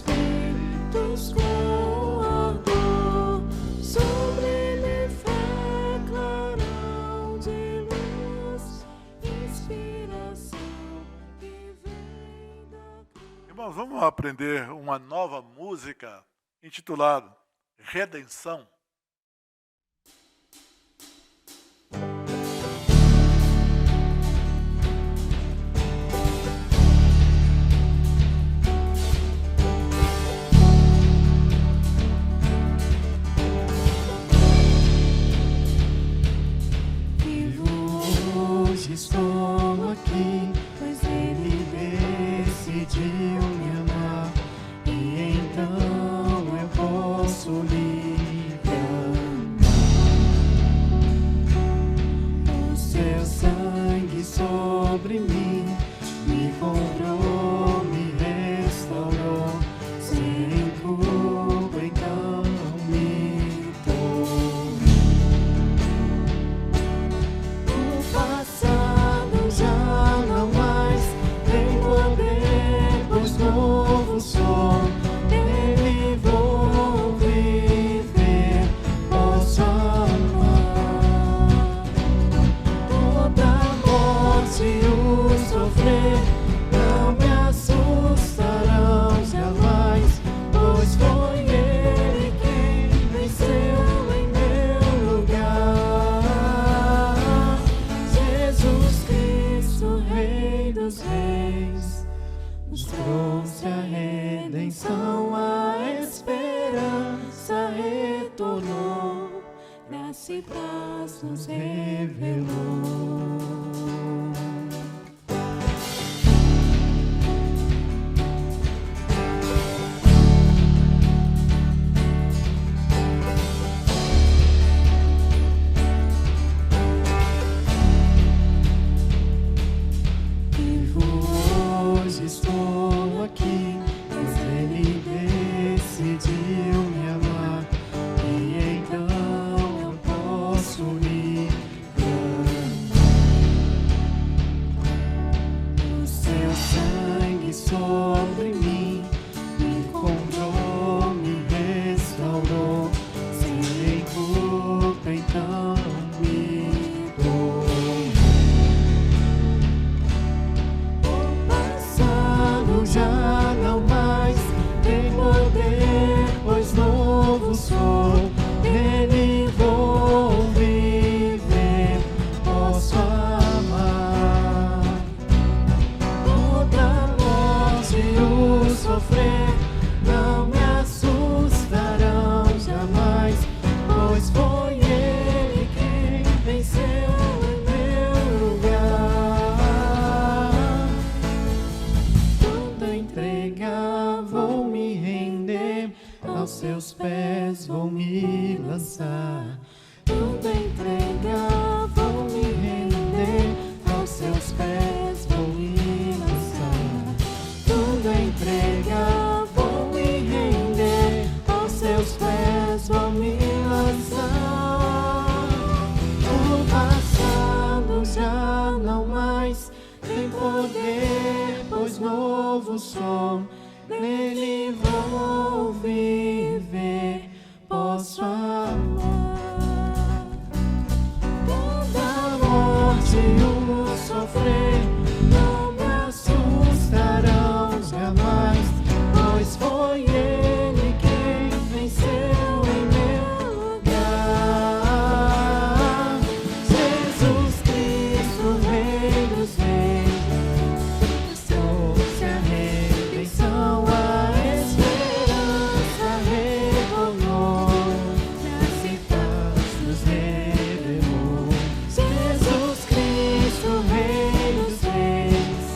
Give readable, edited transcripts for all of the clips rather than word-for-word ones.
feitos com ardor, sublime fé, clarão de luz, inspiração que vem da cruz. Irmãos, vamos aprender uma nova música intitulada Redenção. Estou aqui, pois Ele decidiu me amar, e então eu posso livre amar. O seu sangue sobre mim me comprou, me restaurou, sem culpa então me tornou. O passado já não mais tem poder, pois novo sou. Nele vou viver, posso amar. Toda morte e o sofrer não me assustarão jamais, pois foi Ele quem venceu em meu lugar. Jesus Cristo, Rei dos Reis, nos trouxe a redenção, a esperança retornou, graça e paz nos revelou. Vivo hoje, estou aqui, pois Ele decidiu me amar, e então eu posso ir amar. O seu sangue sobre mim me comprou, me restaurou, sem culpa então me dou. O passado já não mais tem poder, pois novo sou. Nele vou viver, posso amar. Toda morte e o sofrer não me assustarão jamais, pois foi Ele quem venceu em meu lugar. Toda entrega vou me render, aos seus pés vou me lançar. Toda entrega vou me render, aos seus pés vou me lançar. Toda entrega vou me render, aos seus pés vou me lançar. O passado já não mais tem poder, pois novo sou. Nele vou viver, posso amar. Toda morte e o sofrer não me assustarão jamais, pois foi Ele quem venceu em meu lugar. Jesus Cristo, Rei dos Reis, trouxe a redenção, a esperança retornou, graça e paz nos revelou. Jesus Cristo, Rei dos Reis,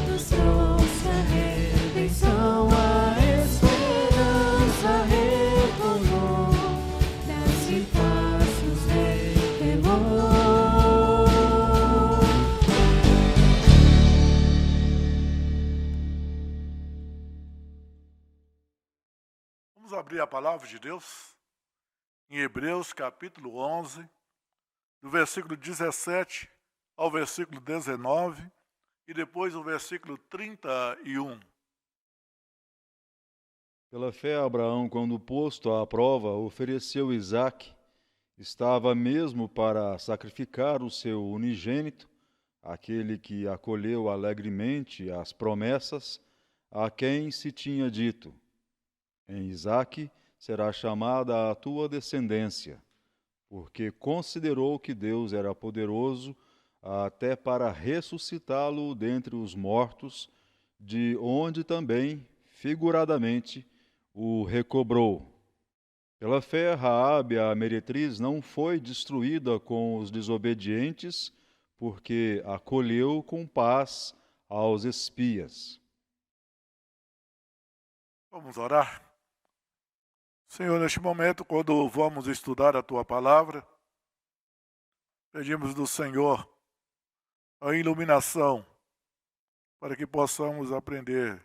nos trouxe a redenção, a esperança retornou, graça e paz nos revelou. Vamos abrir a palavra de Deus em Hebreus capítulo 11, do versículo 17 ao versículo 19 e depois o versículo 31. Pela fé, Abraão, quando posto à prova, ofereceu Isaque. Estava mesmo para sacrificar o seu unigênito, aquele que acolheu alegremente as promessas, a quem se tinha dito: em Isaque será chamada a tua descendência, porque considerou que Deus era poderoso até para ressuscitá-lo dentre os mortos, de onde também, figuradamente, o recobrou. Pela fé, Raabe, a meretriz, não foi destruída com os desobedientes, porque acolheu com paz aos espias. Vamos orar? Senhor, neste momento, quando vamos estudar a tua palavra, pedimos do Senhor a iluminação para que possamos aprender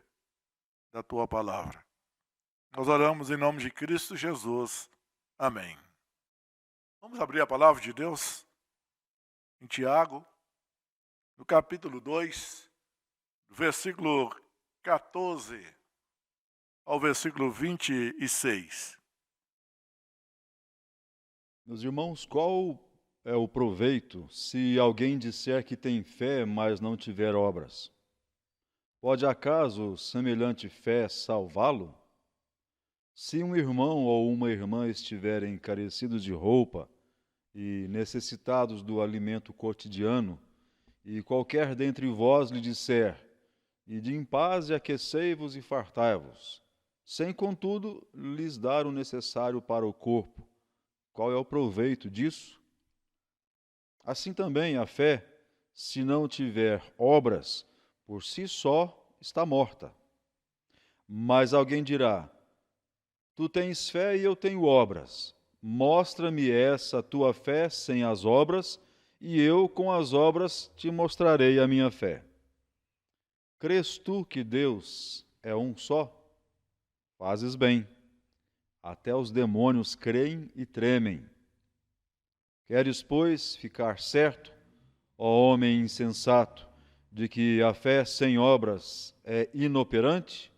da tua palavra. Nós oramos em nome de Cristo Jesus. Amém. Vamos abrir a palavra de Deus em Tiago, no capítulo 2, versículo 14 ao versículo 26. Meus irmãos, qual é o proveito se alguém disser que tem fé, mas não tiver obras? Pode acaso semelhante fé salvá-lo? Se um irmão ou uma irmã estiverem carecidos de roupa e necessitados do alimento cotidiano, e qualquer dentre vós lhe disser: ide em paz e aquecei-vos e fartai-vos, sem contudo lhes dar o necessário para o corpo, qual é o proveito disso? Assim também a fé, se não tiver obras, por si só está morta. Mas alguém dirá: tu tens fé e eu tenho obras. Mostra-me essa tua fé sem as obras, e eu com as obras te mostrarei a minha fé. Crês tu que Deus é um só? Fazes bem. Até os demônios creem e tremem. Queres, pois, ficar certo, ó homem insensato, de que a fé sem obras é inoperante?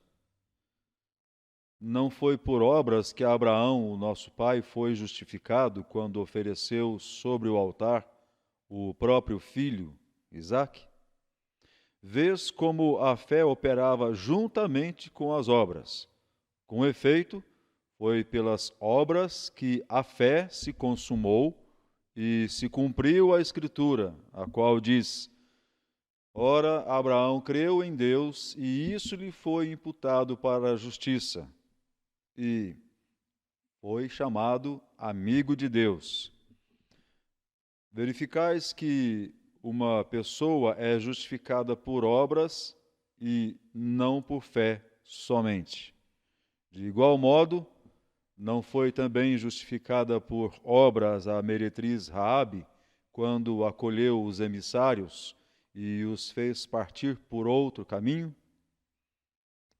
Não foi por obras que Abraão, o nosso pai, foi justificado quando ofereceu sobre o altar o próprio filho, Isaque? Vês como a fé operava juntamente com as obras. Com efeito, foi pelas obras que a fé se consumou e se cumpriu a Escritura, a qual diz: ora, Abraão creu em Deus e isso lhe foi imputado para a justiça, e foi chamado amigo de Deus. Verificais que uma pessoa é justificada por obras e não por fé somente. De igual modo, não foi também justificada por obras a meretriz Raabe, quando acolheu os emissários e os fez partir por outro caminho?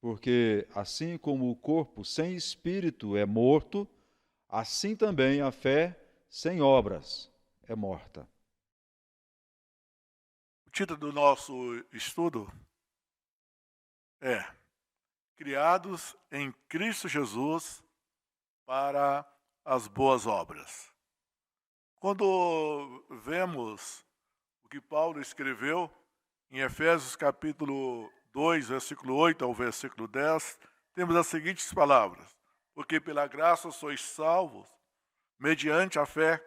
Porque assim como o corpo sem espírito é morto, assim também a fé sem obras é morta. O título do nosso estudo é Criados em Cristo Jesus para as boas obras. Quando vemos o que Paulo escreveu em Efésios capítulo 2, versículo 8 ao versículo 10, temos as seguintes palavras: porque pela graça sois salvos, mediante a fé.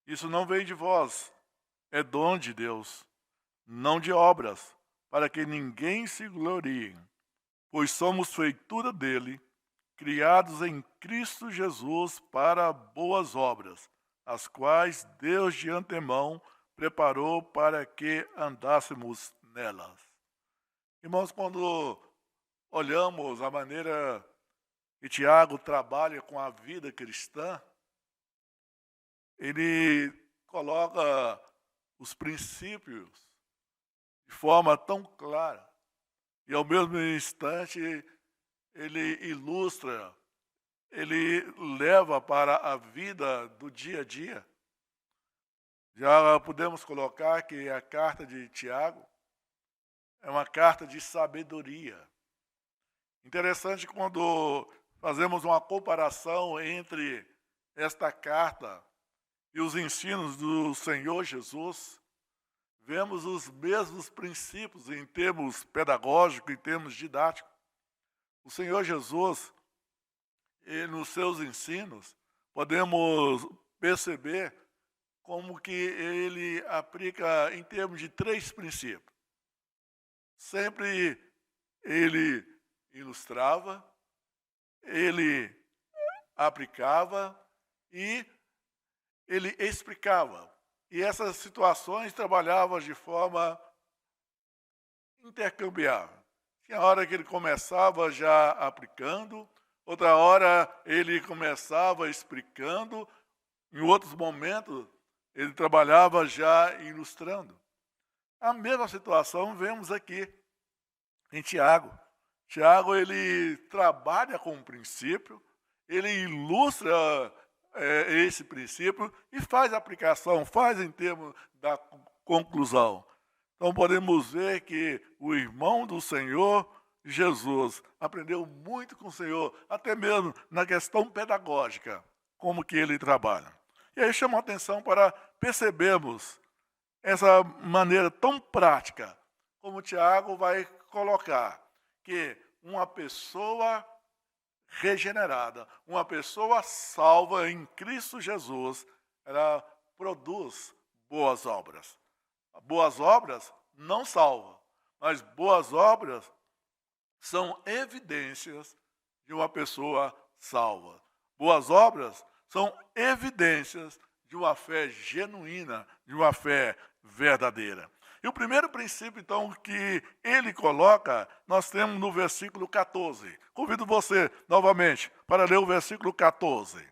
Isso não vem de vós, é dom de Deus, não de obras, para que ninguém se glorie. Pois somos feitura dele, criados em Cristo Jesus para boas obras, as quais Deus de antemão preparou para que andássemos nelas. Irmãos, quando olhamos a maneira que Tiago trabalha com a vida cristã, ele coloca os princípios de forma tão clara e, ao mesmo instante, ele ilustra, ele leva para a vida do dia a dia. Já podemos colocar que a carta de Tiago é uma carta de sabedoria. Interessante quando fazemos uma comparação entre esta carta e os ensinos do Senhor Jesus, vemos os mesmos princípios em termos pedagógicos, em termos didáticos. O Senhor Jesus, nos seus ensinos, podemos perceber como que ele aplica em termos de 3 princípios. Sempre ele ilustrava, ele aplicava e ele explicava. E essas situações trabalhavam de forma intercambiável. Tinha hora que ele começava já aplicando, outra hora ele começava explicando, em outros momentos ele trabalhava já ilustrando. A mesma situação vemos aqui em Tiago. Tiago, ele trabalha com um princípio, ele ilustra esse princípio e faz a aplicação, faz em termos da conclusão. Então podemos ver que o irmão do Senhor, Jesus, aprendeu muito com o Senhor, até mesmo na questão pedagógica, como que ele trabalha. E aí chama a atenção para percebermos essa maneira tão prática, como Tiago vai colocar, que uma pessoa regenerada, uma pessoa salva em Cristo Jesus, ela produz boas obras. Boas obras não salvam, mas boas obras são evidências de uma pessoa salva. Boas obras são evidências de uma fé genuína, de uma fé verdadeira. E o primeiro princípio, então, que ele coloca, nós temos no versículo 14. Convido você, novamente, para ler o versículo 14.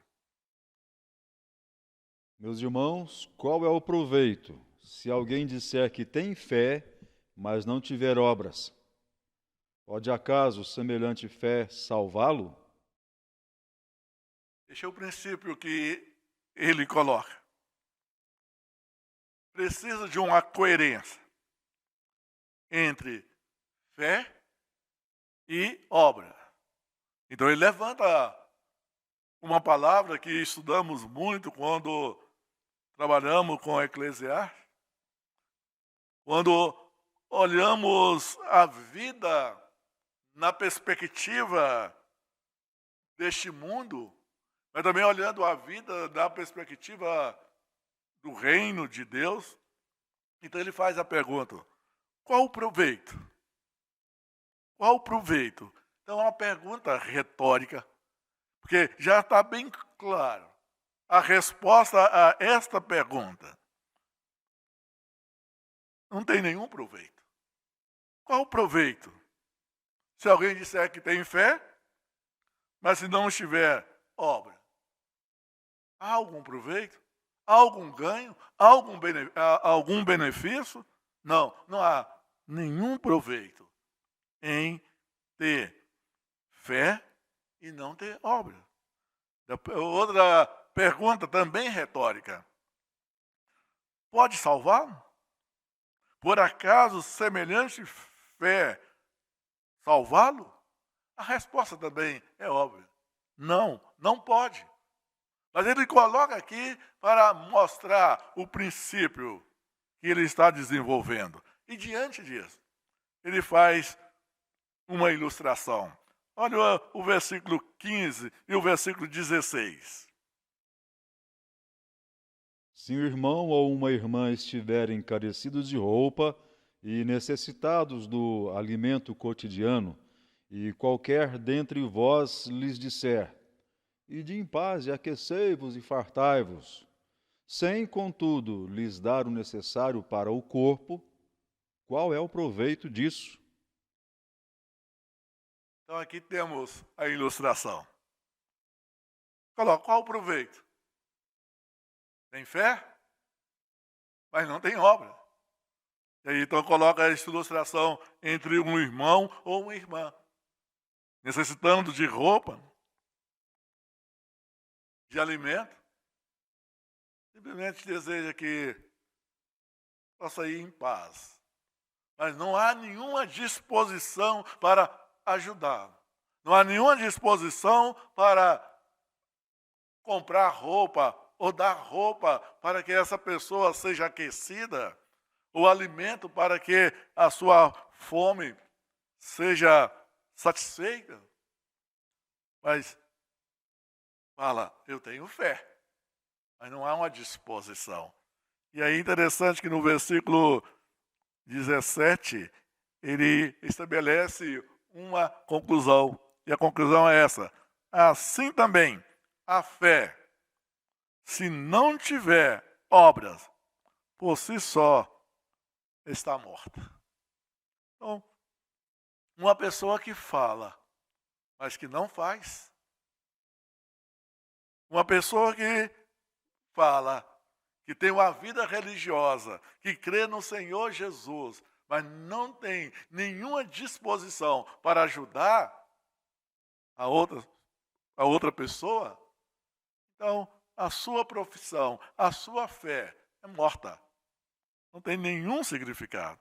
Meus irmãos, qual é o proveito se alguém disser que tem fé, mas não tiver obras? Pode acaso semelhante fé salvá-lo? Este é o princípio que ele coloca. Precisa de uma coerência entre fé e obra. Então ele levanta uma palavra que estudamos muito quando trabalhamos com Eclesiastes, quando olhamos a vida na perspectiva deste mundo, mas também olhando a vida da perspectiva do reino de Deus. Então ele faz a pergunta: qual o proveito? Qual o proveito? Então é uma pergunta retórica, porque já está bem claro a resposta a esta pergunta. Não tem nenhum proveito. Qual o proveito? Se alguém disser que tem fé, mas se não estiver obra, há algum proveito? Há algum ganho? Há algum benefício? Não, não há nenhum proveito em ter fé e não ter obra. Outra pergunta também retórica: pode salvá-lo? Por acaso semelhante fé salvá-lo? A resposta também é óbvia: não, não pode. Mas ele coloca aqui para mostrar o princípio que ele está desenvolvendo. E diante disso, ele faz uma ilustração. Olha o versículo 15 e o versículo 16. Se um irmão ou uma irmã estiverem carecidos de roupa e necessitados do alimento cotidiano, e qualquer dentre vós lhes disser: ide em paz e aquecei-vos e fartai-vos, sem, contudo, lhes dar o necessário para o corpo, qual é o proveito disso? Então aqui temos a ilustração. Qual o proveito? Tem fé, mas não tem obra. E aí então coloca essa ilustração entre um irmão ou uma irmã, necessitando de roupa, de alimento, simplesmente deseja que possa ir em paz. Mas não há nenhuma disposição para ajudá-lo. Não há nenhuma disposição para comprar roupa ou dar roupa para que essa pessoa seja aquecida, ou alimento para que a sua fome seja satisfeita. Mas fala, eu tenho fé, mas não há uma disposição. E aí é interessante que no versículo 17, ele estabelece uma conclusão. E a conclusão é essa: assim também, a fé, se não tiver obras, por si só está morta. Então, uma pessoa que fala, mas que não faz. Uma pessoa que fala, que tem uma vida religiosa, que crê no Senhor Jesus, mas não tem nenhuma disposição para ajudar a outra pessoa, então a sua profissão, a sua fé é morta. Não tem nenhum significado.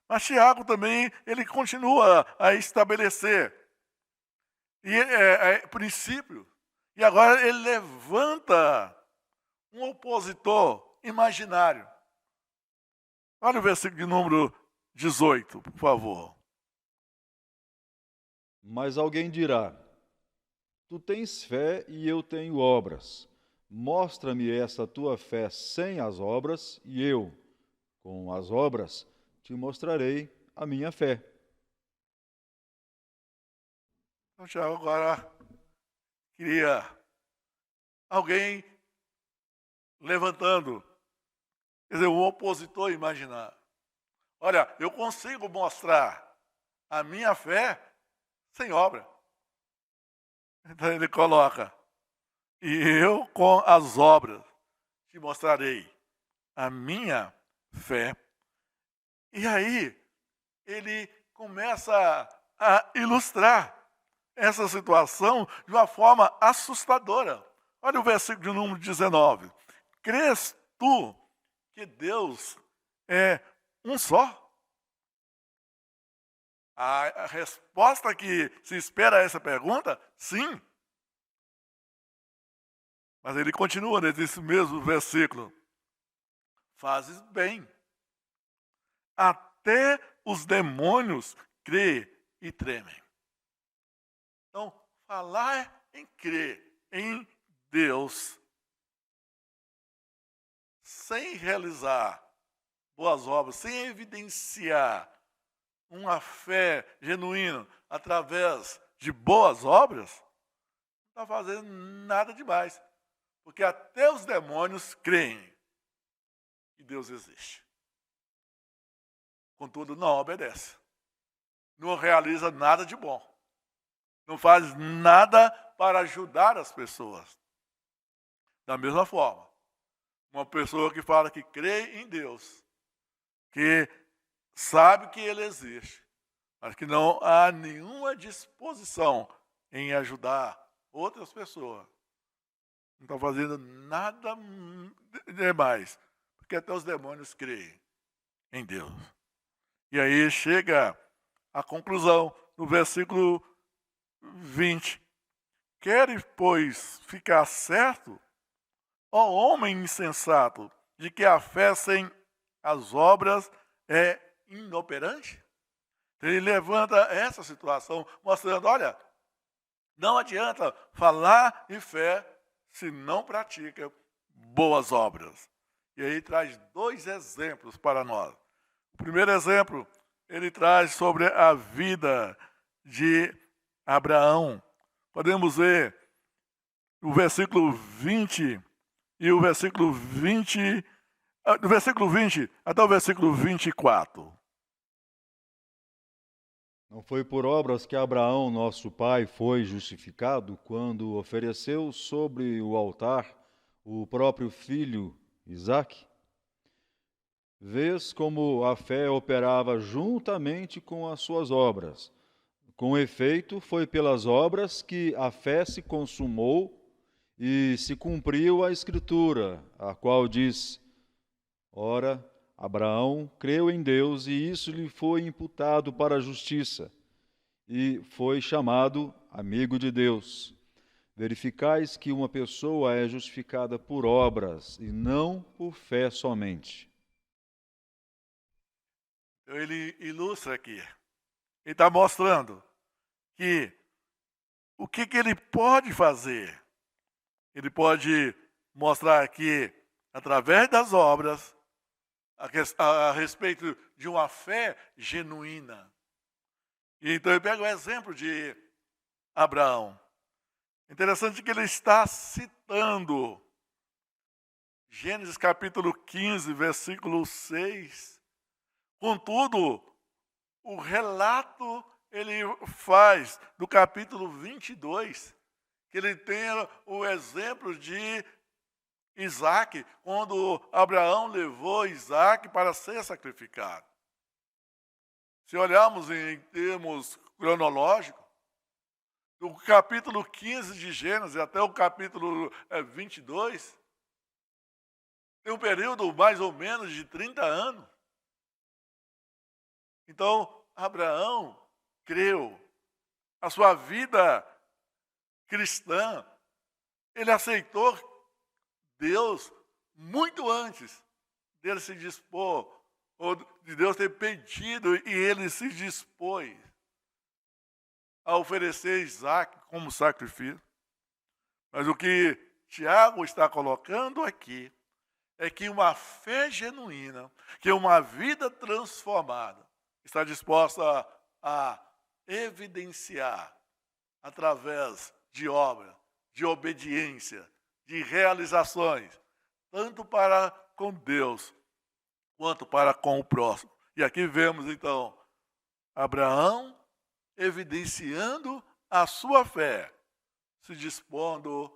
Mas Tiago também, ele continua a estabelecer princípio. E agora ele levanta um opositor imaginário. Olha o versículo de número 18, por favor. Mas alguém dirá: tu tens fé e eu tenho obras. Mostra-me essa tua fé sem as obras, e eu, com as obras, te mostrarei a minha fé. Então, Tiago agora queria alguém levantando, quer dizer, um opositor imaginar. Olha, eu consigo mostrar a minha fé sem obra. Então ele coloca, e eu com as obras te mostrarei a minha fé. E aí ele começa a ilustrar essa situação de uma forma assustadora. Olha o versículo de número 19. Crês tu que Deus é um só? A resposta que se espera a essa pergunta, sim. Mas ele continua nesse mesmo versículo. Fazes bem. Até os demônios crêem e tremem. Então, falar em crer em Deus, sem realizar boas obras, sem evidenciar uma fé genuína através de boas obras, não está fazendo nada demais. Porque até os demônios creem que Deus existe. Contudo, não obedece. Não realiza nada de bom. Não faz nada para ajudar as pessoas. Da mesma forma, uma pessoa que fala que crê em Deus, que sabe que Ele existe, mas que não há nenhuma disposição em ajudar outras pessoas, não está fazendo nada demais, porque até os demônios creem em Deus. E aí chega a conclusão no versículo 20. Queres, pois, ficar certo, ó homem insensato, de que a fé sem as obras é inoperante? Ele levanta essa situação, mostrando, olha, não adianta falar em fé se não pratica boas obras. E aí traz 2 exemplos para nós. O primeiro exemplo, ele traz sobre a vida de Abraão. Podemos ver o versículo 20 e o versículo 20, do versículo 20 até o versículo 24. Não foi por obras que Abraão, nosso pai, foi justificado quando ofereceu sobre o altar o próprio filho Isaque? Vês como a fé operava juntamente com as suas obras. Com efeito, foi pelas obras que a fé se consumou e se cumpriu a Escritura, a qual diz: ora, Abraão creu em Deus e isso lhe foi imputado para a justiça. e foi chamado amigo de Deus. Verificais que uma pessoa é justificada por obras e não por fé somente. Então, ele ilustra aqui. Ele está mostrando que o que ele pode fazer. Ele pode mostrar que, através das obras, a respeito de uma fé genuína. E então ele pega o exemplo de Abraão. Interessante que ele está citando Gênesis capítulo 15, versículo 6. Contudo, o relato ele faz do capítulo 22, que ele tem o exemplo de Isaac, quando Abraão levou Isaac para ser sacrificado. Se olharmos em termos cronológicos, do capítulo 15 de Gênesis até o capítulo 22, tem um período mais ou menos de 30 anos. Então, Abraão creu. A sua vida cristã, ele aceitou Deus muito antes dele se dispor, ou de Deus ter pedido, e ele se dispôs a oferecer Isaac como sacrifício. Mas o que Tiago está colocando aqui é que uma fé genuína, que uma vida transformada, está disposta a evidenciar através de obra, de obediência, de realizações, tanto para com Deus, quanto para com o próximo. E aqui vemos, então, Abraão evidenciando a sua fé, se dispondo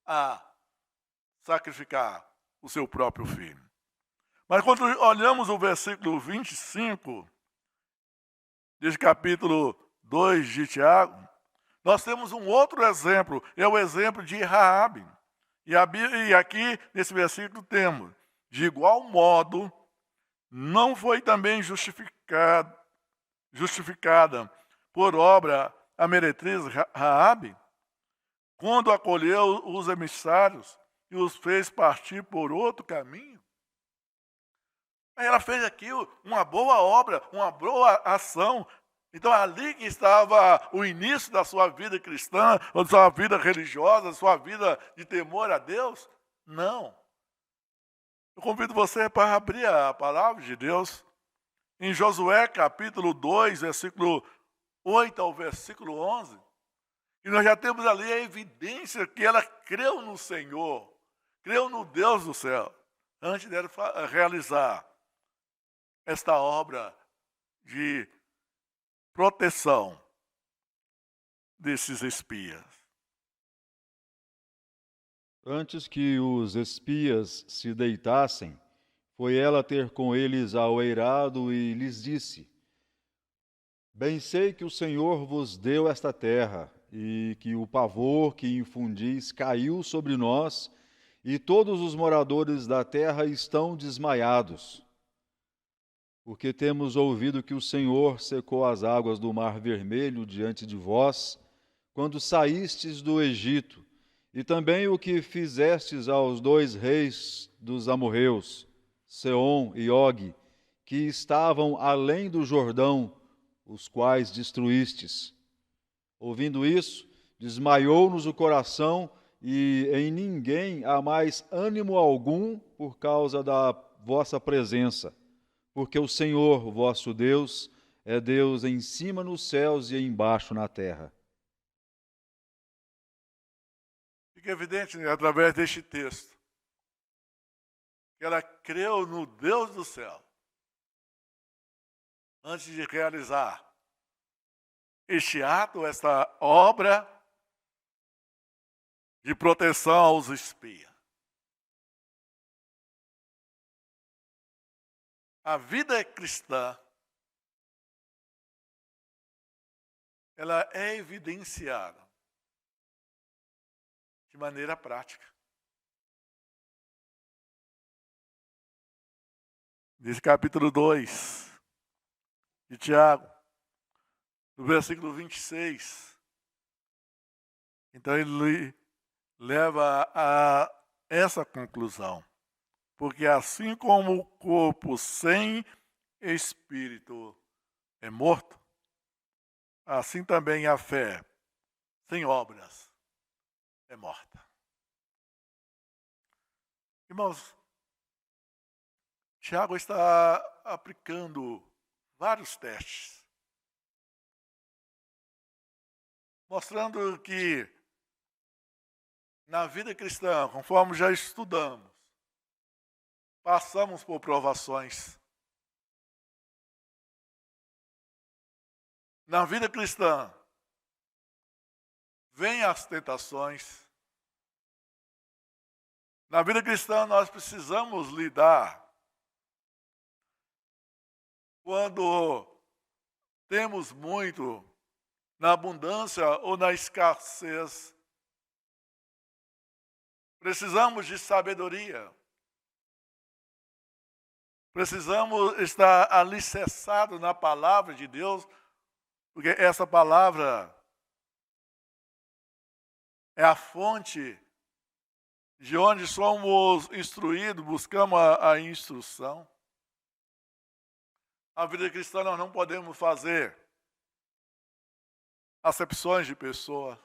a sacrificar o seu próprio filho. Mas quando olhamos o versículo 25, desse capítulo 2 de Tiago, nós temos um outro exemplo, é o exemplo de Raabe. E aqui, nesse versículo, temos: de igual modo, não foi também justificada por obra a meretriz Raabe, quando acolheu os emissários e os fez partir por outro caminho? Ela fez aqui uma boa obra, uma boa ação. Então, ali que estava o início da sua vida cristã, ou da sua vida religiosa, da sua vida de temor a Deus? Não. Eu convido você para abrir a palavra de Deus em Josué capítulo 2, versículo 8 ao versículo 11. E nós já temos ali a evidência que ela creu no Senhor, creu no Deus do céu, antes de realizar esta obra de proteção desses espias. Antes que os espias se deitassem, foi ela ter com eles ao eirado e lhes disse: Bem sei que o Senhor vos deu esta terra, e que o pavor que infundis caiu sobre nós, e todos os moradores da terra estão desmaiados. Porque temos ouvido que o Senhor secou as águas do Mar Vermelho diante de vós, quando saístes do Egito, e também o que fizestes aos 2 reis dos amorreus, Seom e Og, que estavam além do Jordão, os quais destruístes. Ouvindo isso, desmaiou-nos o coração, e em ninguém há mais ânimo algum por causa da vossa presença. Porque o Senhor, vosso Deus, é Deus em cima nos céus e embaixo na terra. Fica evidente, né, através deste texto, que ela creu no Deus do céu, antes de realizar este ato, esta obra de proteção aos espias. A vida cristã, ela é evidenciada de maneira prática. Desse capítulo 2 de Tiago, no versículo 26. Então ele leva a essa conclusão. Porque assim como o corpo sem espírito é morto, assim também a fé sem obras é morta. Irmãos, Tiago está aplicando vários testes, mostrando que na vida cristã, conforme já estudamos, passamos por provações. Na vida cristã, vêm as tentações. Na vida cristã, nós precisamos lidar quando temos muito, na abundância ou na escassez. Precisamos de sabedoria. Precisamos estar alicerçados na palavra de Deus, porque essa palavra é a fonte de onde somos instruídos, buscamos a instrução. A vida cristã nós não podemos fazer acepções de pessoas.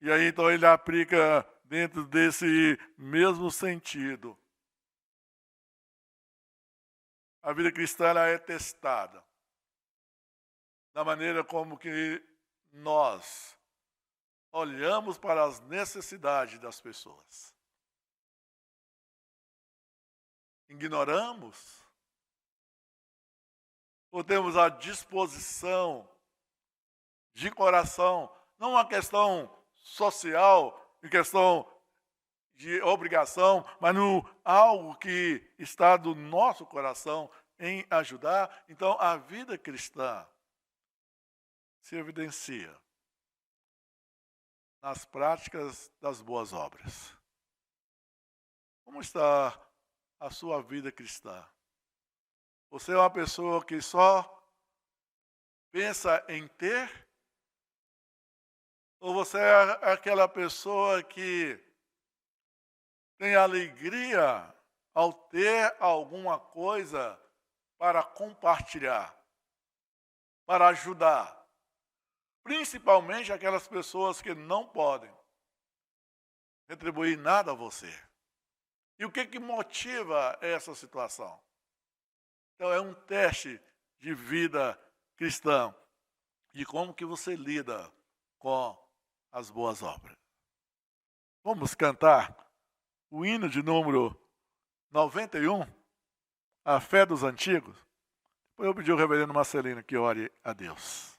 E aí então ele aplica dentro desse mesmo sentido. A vida cristã ela é testada da maneira como que nós olhamos para as necessidades das pessoas. Ignoramos ou temos a disposição de coração, não uma questão social, em questão de obrigação, mas no algo que está do nosso coração em ajudar. Então, a vida cristã se evidencia nas práticas das boas obras. Como está a sua vida cristã? Você é uma pessoa que só pensa em ter? Ou você é aquela pessoa que tem alegria ao ter alguma coisa para compartilhar, para ajudar? Principalmente aquelas pessoas que não podem retribuir nada a você. E o que motiva essa situação? Então é um teste de vida cristã, de como que você lida com as boas obras. Vamos cantar o hino de número 91, A Fé dos Antigos. Depois eu pedi ao reverendo Marcelino que ore a Deus.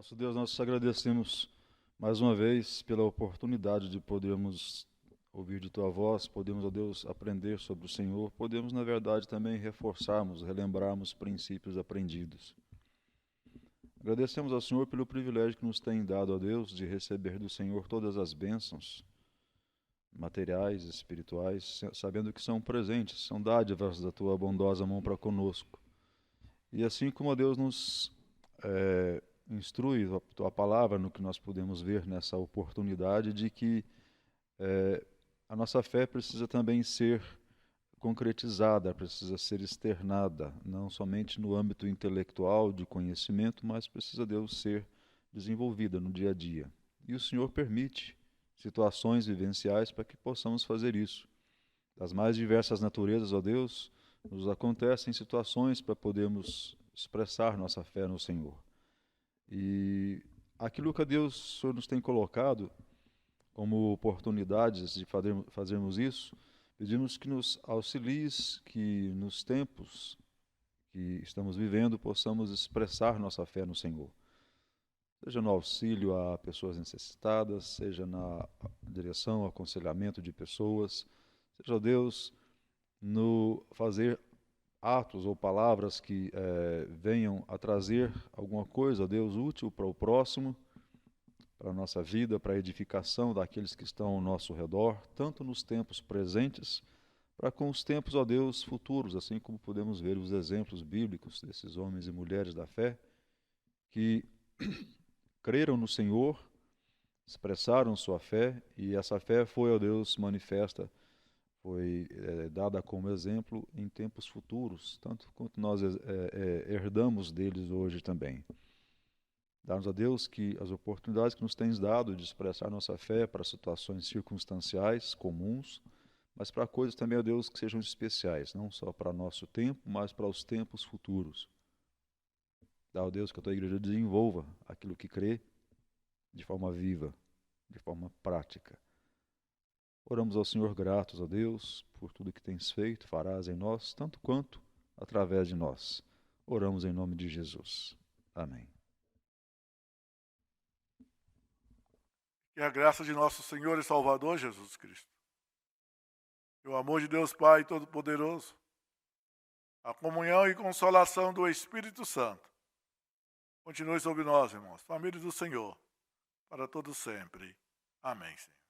Nosso Deus, nós te agradecemos mais uma vez pela oportunidade de podermos ouvir de tua voz, podemos, ó Deus, aprender sobre o Senhor, podemos, na verdade, também reforçarmos, relembrarmos princípios aprendidos. Agradecemos ao Senhor pelo privilégio que nos tem dado, ó Deus, de receber do Senhor todas as bênçãos materiais, espirituais, sabendo que são presentes, são dádivas da tua bondosa mão para conosco. E assim como, ó Deus, nos instrui a tua palavra no que nós podemos ver nessa oportunidade de que a nossa fé precisa também ser concretizada, precisa ser externada, não somente no âmbito intelectual de conhecimento, mas precisa, Deus, ser desenvolvida no dia a dia. E o Senhor permite situações vivenciais para que possamos fazer isso. Das mais diversas naturezas, ó Deus, nos acontecem situações para podermos expressar nossa fé no Senhor. E aquilo que, Deus, o Senhor nos tem colocado como oportunidades de fazermos isso, pedimos que nos auxilies, que nos tempos que estamos vivendo possamos expressar nossa fé no Senhor. Seja no auxílio a pessoas necessitadas, seja na direção, aconselhamento de pessoas, seja, Deus, no fazer atos ou palavras que venham a trazer alguma coisa, Deus, útil para o próximo, para a nossa vida, para a edificação daqueles que estão ao nosso redor, tanto nos tempos presentes, para com os tempos, ó Deus, futuros, assim como podemos ver os exemplos bíblicos desses homens e mulheres da fé, que creram no Senhor, expressaram sua fé, e essa fé foi, ó Deus, manifesta, foi dada como exemplo em tempos futuros, tanto quanto nós herdamos deles hoje também. Dá-nos a Deus que as oportunidades que nos tens dado de expressar nossa fé para situações circunstanciais, comuns, mas para coisas também, ó Deus, que sejam especiais, não só para nosso tempo, mas para os tempos futuros. Dá, ó Deus, que a tua igreja desenvolva aquilo que crê de forma viva, de forma prática. Oramos ao Senhor gratos, ó Deus, por tudo que tens feito, farás em nós, tanto quanto através de nós. Oramos em nome de Jesus. Amém. Que a graça de nosso Senhor e Salvador Jesus Cristo, e o amor de Deus Pai Todo-Poderoso, a comunhão e consolação do Espírito Santo, continue sobre nós, irmãos, família do Senhor, para todos sempre. Amém, Senhor.